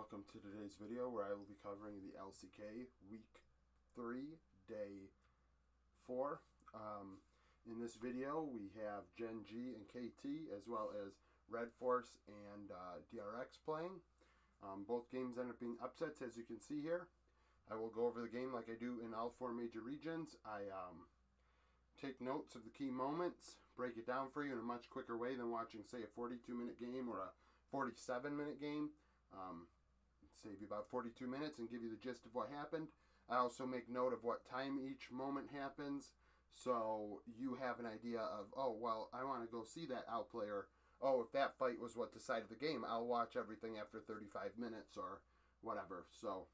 welcome to today's video where I will be covering the LCK Week 3, Day 4. In this video we have Gen G and KT as well as Red Force and DRX playing. Both games end up being upsets, as you can see here. I will go over the game like I do in all four major regions. I take notes of the key moments, break it down for you in a much quicker way than watching, say, a 42-minute game or a 47-minute game. Save you about 42 minutes and give you the gist of what happened. I also make note of what time each moment happens, so you have an idea of, oh, well, I want to go see that outplay, or, oh, if that fight was what decided the game, I'll watch everything after 35 minutes or whatever. So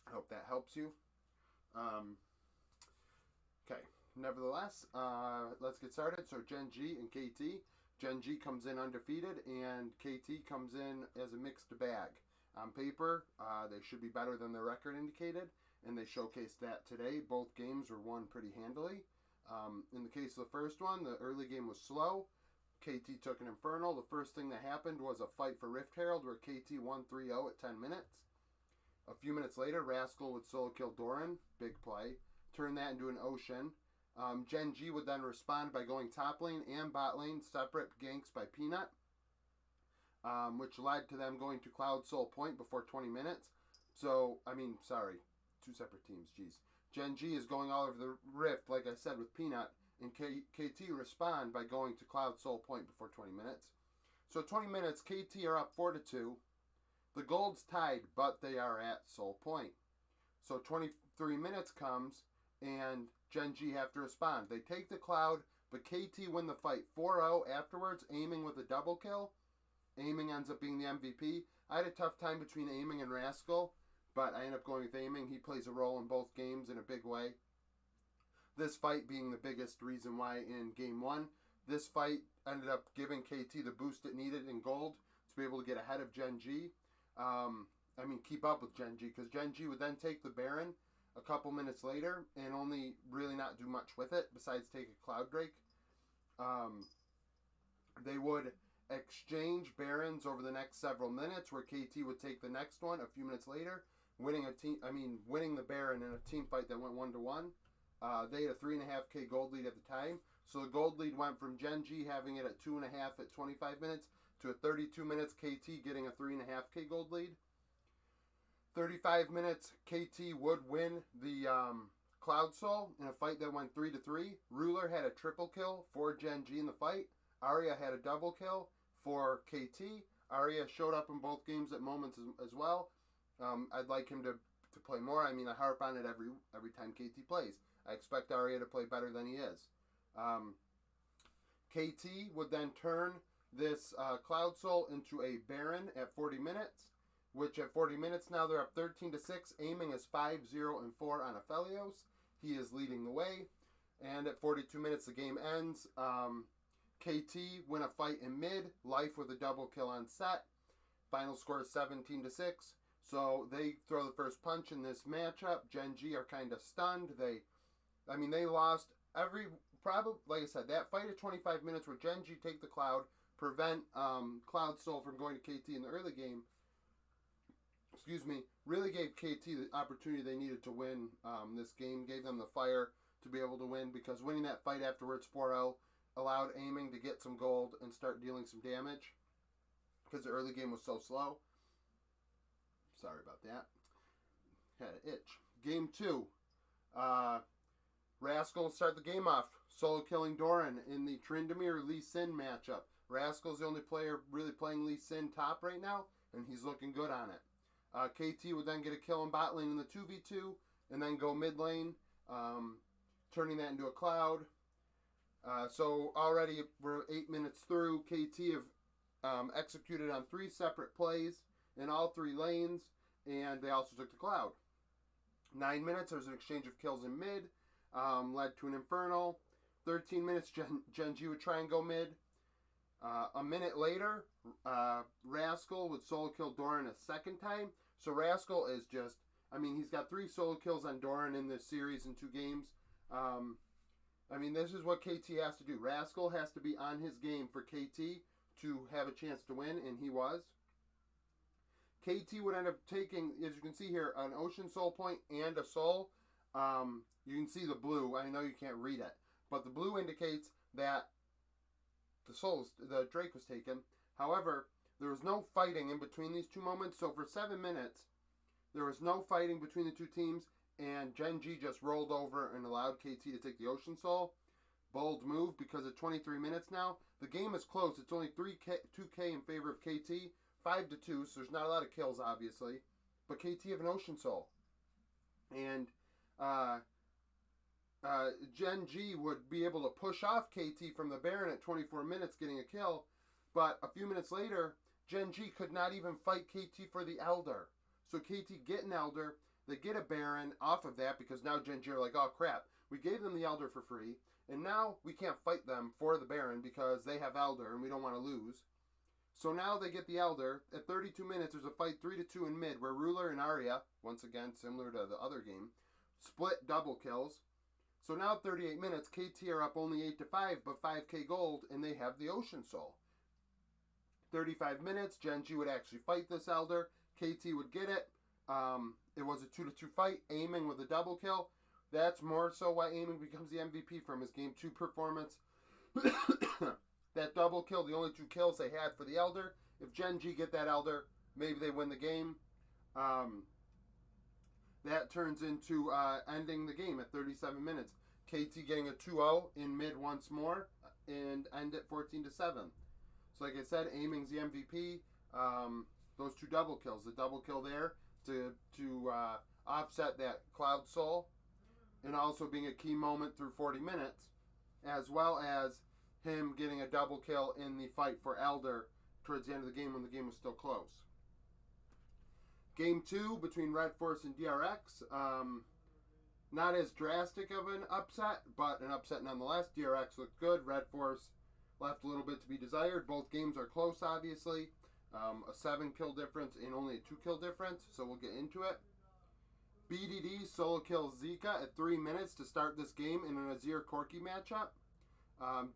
I hope that helps you. Okay, nevertheless, let's get started. So Gen G and KT. Gen G comes in undefeated, and KT comes in as a mixed bag. On paper, they should be better than their record indicated, and they showcased that today. Both games were won pretty handily. In the case of the first one, the early game was slow. KT took an Infernal. The first thing that happened was a fight for Rift Herald, where KT won 3-0 at 10 minutes. A few minutes later, Rascal would solo kill Doran. Big play. Turn that into an Ocean. Gen G would then respond by going top lane and bot lane, separate ganks by Peanut, which led to them going to Cloud Soul Point before 20 minutes. So, two separate teams, jeez. Gen G is going all over the Rift, like I said, with Peanut, and KT respond by going to Cloud Soul Point before 20 minutes. So 20 minutes, KT are up 4-2. The gold's tied, but they are at Soul Point. So 23 minutes comes, and Gen G have to respond. They take the Cloud, but KT win the fight 4-0 afterwards, aiming with a double kill. Aiming ends up being the MVP. I had a tough time between Aiming and Rascal, but I end up going with Aiming. He plays a role in both games in a big way. This fight being the biggest reason why in Game 1. This fight ended up giving KT the boost it needed in gold to be able to get ahead of Gen G. Keep up with Gen G, because Gen G would then take the Baron a couple minutes later and only really not do much with it besides take a Cloud Drake. They would exchange Barons over the next several minutes, where KT would take the next one a few minutes later, winning the Baron in a team fight that went 1-1. They had a 3.5k gold lead at the time, so the gold lead went from Gen G having it at 2.5 at 25 minutes to at 32 minutes KT getting a 3.5k gold lead. 35 minutes, KT would win the Cloud Soul in a fight that went 3-3. Ruler had a triple kill for Gen G in the fight. Arya had a double kill for KT. Arya showed up in both games at moments as well. I'd like him to play more. I harp on it every time KT plays. I expect Arya to play better than he is. KT would then turn this Cloud Soul into a Baron at 40 minutes, which at 40 minutes now they're up 13-6. Aiming is 5-0-4 on Aphelios. He is leading the way. And at 42 minutes the game ends. KT win a fight in mid, Life with a double kill on set. Final score is 17-6. So they throw the first punch in this matchup. Gen G are kind of stunned. They lost like I said, that fight at 25 minutes where Gen G take the Cloud, prevent Cloud Soul from going to KT in the early game, really gave KT the opportunity they needed to win this game, gave them the fire to be able to win, because winning that fight afterwards 4-0 allowed Aiming to get some gold and start dealing some damage, because the early game was so slow. Sorry about that. Had an itch. Game 2. Rascal start the game off solo killing Doran in the Tryndamere Lee Sin matchup. Rascal's the only player really playing Lee Sin top right now, and he's looking good on it. KT would then get a kill in bot lane in the 2v2, and then go mid lane, turning that into a Cloud. So already we're 8 minutes through. KT have executed on 3 separate plays in all 3 lanes, and they also took the Cloud. 9 minutes, there was an exchange of kills in mid, led to an Infernal. 13 minutes, Gen G would try and go mid. A minute later, Rascal would solo kill Doran a second time. So Rascal is just, he's got 3 solo kills on Doran in this series in 2 games. This is what KT has to do. Rascal has to be on his game for KT to have a chance to win, and he was. KT would end up taking, as you can see here, an Ocean Soul point and a Soul. You can see the blue. I know you can't read it, but the blue indicates that the Drake was taken. However, there was no fighting in between these two moments. So for 7 minutes, there was no fighting between the two teams, and Gen G just rolled over and allowed KT to take the Ocean Soul. Bold move because at 23 minutes now, the game is close. It's only 2K in favor of KT, 5-2. So there's not a lot of kills, obviously, but KT have an Ocean Soul, and Gen G would be able to push off KT from the Baron at 24 minutes, getting a kill. But a few minutes later, Gen G could not even fight KT for the Elder. So KT get an Elder, they get a Baron off of that because now Gen G are like, oh crap, we gave them the Elder for free, and now we can't fight them for the Baron because they have Elder and we don't want to lose. So now they get the Elder. At 32 minutes, there's a fight 3-2 in mid where Ruler and Arya, once again similar to the other game, split double kills. So now 38 minutes, KT are up only 8-5, but 5k gold, and they have the Ocean Soul. 35 minutes, Gen G would actually fight this Elder. KT would get it. It was a 2-2 fight, aiming with a double kill. That's more so why Aiming becomes the MVP from his Game 2 performance. That double kill, the only 2 kills they had for the Elder. If Gen G get that Elder, maybe they win the game. That turns into ending the game at 37 minutes. KT getting a 2-0 in mid once more and end at 14-7. So like I said, Aiming's the MVP. Those 2 double kills. The double kill there to offset that Cloud Soul, and also being a key moment through 40 minutes, as well as him getting a double kill in the fight for Elder towards the end of the game when the game was still close. Game 2 between Red Force and DRX. Not as drastic of an upset, but an upset nonetheless. DRX looked good. Red Force left a little bit to be desired. Both games are close, obviously. A 7 kill difference and only a 2 kill difference, so we'll get into it. BDD solo kills Zika at 3 minutes to start this game in an Azir Corki matchup.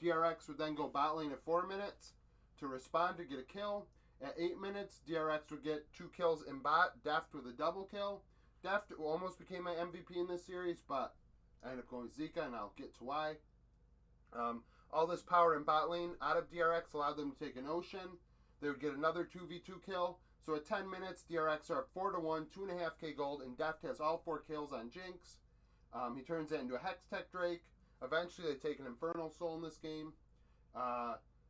DRX would then go bot lane at 4 minutes to respond to get a kill. At 8 minutes, DRX would get 2 kills in bot, Deft with a double kill. Deft almost became my MVP in this series, but I ended up going Zika, and I'll get to why. All this power in bot lane out of DRX allowed them to take an Ocean. They would get another 2v2 kill. So at 10 minutes, DRX are up 4-1, 2.5k gold, and Deft has all 4 kills on Jinx. He turns that into a Hextech Drake. Eventually, they take an Infernal Soul in this game.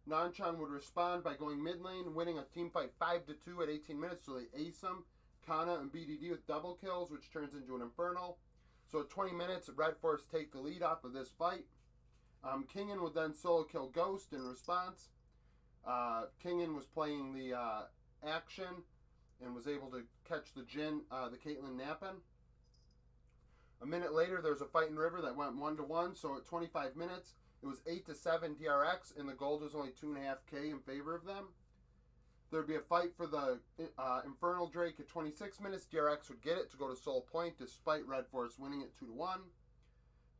Nanchan would respond by going mid lane, winning a team fight 5-2 at 18 minutes, so they ace him. Kana and BDD with double kills, which turns into an Infernal. So at 20 minutes, Red Force take the lead off of this fight. Kingen would then solo kill Ghost in response. Kingen was playing the action and was able to catch the Caitlyn napping. A minute later, there was a fight in River that went 1-1, so at 25 minutes, it was 8-7 DRX, and the gold was only 2.5k in favor of them. There'd be a fight for the Infernal Drake at 26 minutes. DRX would get it to go to Soul Point, despite Red Force winning it 2-1.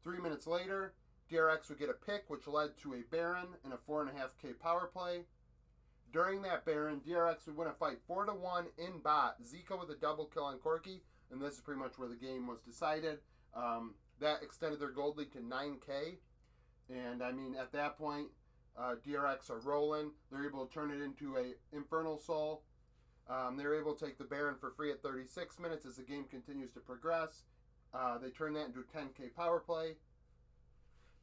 3 minutes later, DRX would get a pick, which led to a Baron and a 4.5k power play. During that Baron, DRX would win a fight 4-1 in bot. Zika with a double kill on Corki, and this is pretty much where the game was decided. That extended their gold lead to 9k, and I mean at that point, DRX are rolling. They're able to turn it into a Infernal Soul. They were able to take the Baron for free at 36 minutes as the game continues to progress. They turn that into a 10k power play.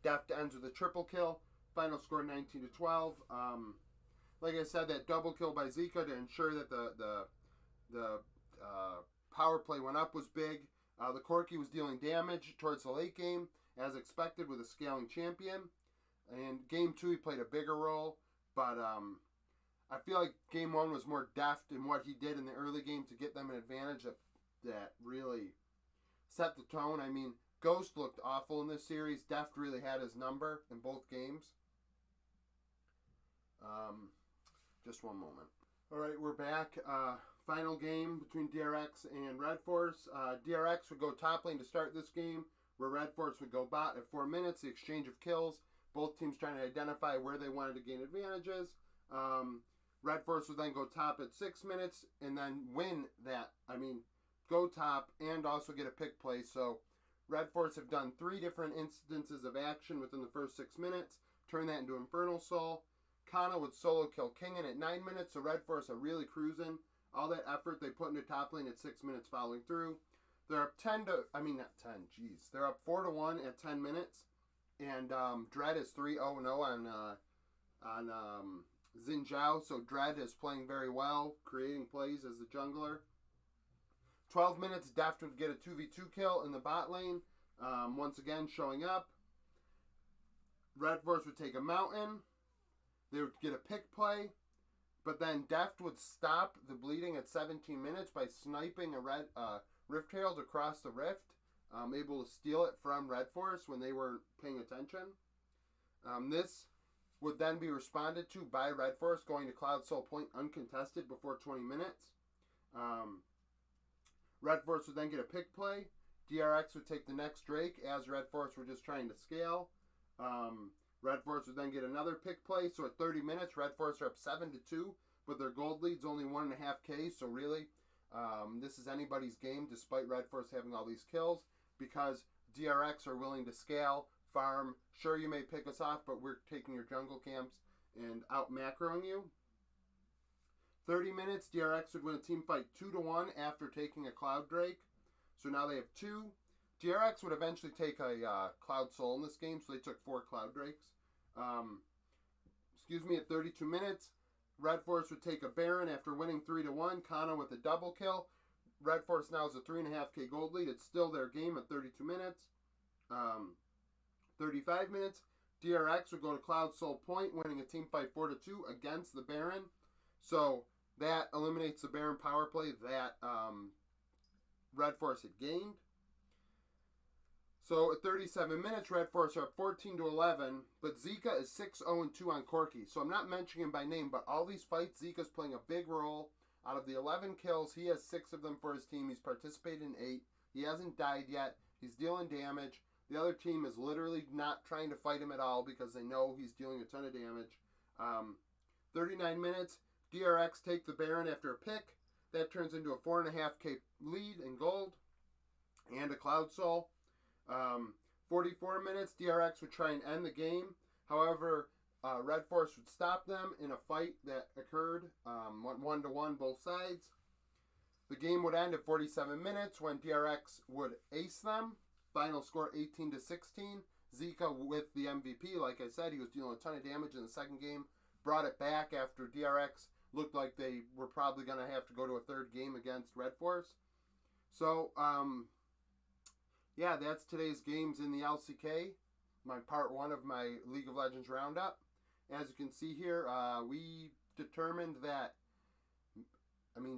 Deft ends with a triple kill. Final score 19-12. Like I said, that double kill by Zika to ensure that the power play went up was big. The Corki was dealing damage towards the late game, as expected with a scaling champion. And game 2, he played a bigger role. But I feel like game 1 was more deft in what he did in the early game to get them an advantage that really set the tone. I mean, Ghost looked awful in this series. Deft really had his number in both games. Just one moment. All right, we're back. Final game between DRX and Red Force. DRX would go top lane to start this game, where Red Force would go bot at 4 minutes. The exchange of kills. Both teams trying to identify where they wanted to gain advantages. Red Force would then go top at 6 minutes and then win that. Go top and also get a pick play. So Red Force have done 3 different instances of action within the first 6 minutes. Turn that into Infernal Soul. Kana would solo kill Kingen at 9 minutes. So Red Force are really cruising. All that effort they put into top lane at 6 minutes following through. They're up 10 to, not 10, jeez. They're up 4-1 at 10 minutes. And Dread is 3-0-0 on Xin Zhao. So Dread is playing very well, creating plays as the jungler. 12 minutes, Deft would get a 2v2 kill in the bot lane. Once again, showing up. Red Force would take a mountain. They would get a pick play. But then Deft would stop the bleeding at 17 minutes by sniping a Rift Herald across the rift. Able to steal it from Red Force when they weren't paying attention. This would then be responded to by Red Force going to Cloud Soul Point uncontested before 20 minutes. Red Force would then get a pick play. DRX would take the next Drake as Red Force were just trying to scale. Red Force would then get another pick play. So at 30 minutes, Red Force are up 7-2, but their gold lead's only 1.5k. So really, this is anybody's game despite Red Force having all these kills because DRX are willing to scale, farm. Sure, you may pick us off, but we're taking your jungle camps and out macroing you. 30 minutes, DRX would win a team fight 2-1 after taking a Cloud Drake. So now they have 2. DRX would eventually take a Cloud Soul in this game, so they took 4 Cloud Drakes. At 32 minutes, Red Force would take a Baron after winning 3-1. Kana with a double kill. Red Force now has a 3.5k gold lead. It's still their game at 32 minutes. 35 minutes, DRX would go to Cloud Soul Point, winning a team fight 4-2 against the Baron. So that eliminates the Baron power play that Red Force had gained. So at 37 minutes, Red Force are up 14-11, but Zika is 6-0-2 on Corki. So I'm not mentioning him by name, but all these fights, Zika's playing a big role. Out of the 11 kills, he has 6 of them for his team. He's participated in 8. He hasn't died yet. He's dealing damage. The other team is literally not trying to fight him at all because they know he's dealing a ton of damage. 39 minutes, DRX take the Baron after a pick. That turns into a 4.5k lead in gold and a Cloud Soul. 44 minutes, DRX would try and end the game. However, Red Force would stop them in a fight that occurred, 1-1 both sides. The game would end at 47 minutes when DRX would ace them. Final score 18-16. Zika with the MVP. Like I said, he was dealing a ton of damage in the second game. Brought it back after DRX looked like they were probably going to have to go to a third game against Red Force. So, yeah, that's today's games in the LCK. My part 1 of my League of Legends roundup. As you can see here, we determined that,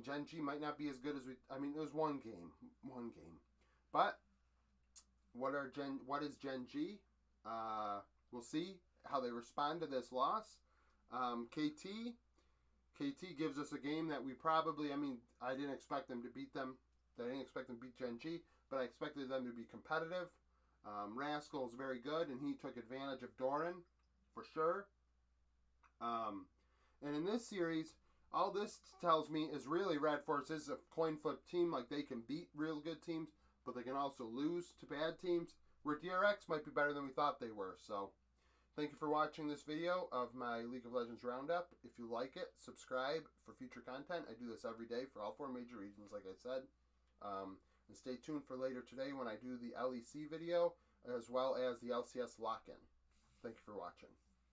Gen G might not be as good as it was one game. But what is Gen G? We'll see how they respond to this loss. KT gives us a game that we probably, I didn't expect them to beat them. I didn't expect them to beat Gen G, but I expected them to be competitive. Rascal is very good, and he took advantage of Doran, for sure. And in this series, all this tells me is really Red Force is a coin flip team. Like, they can beat real good teams, but they can also lose to bad teams, where DRX might be better than we thought they were. So, thank you for watching this video of my League of Legends Roundup. If you like it, subscribe for future content. I do this every day for all 4 major regions, like I said. And stay tuned for later today when I do the LEC video, as well as the LCS lock-in. Thank you for watching.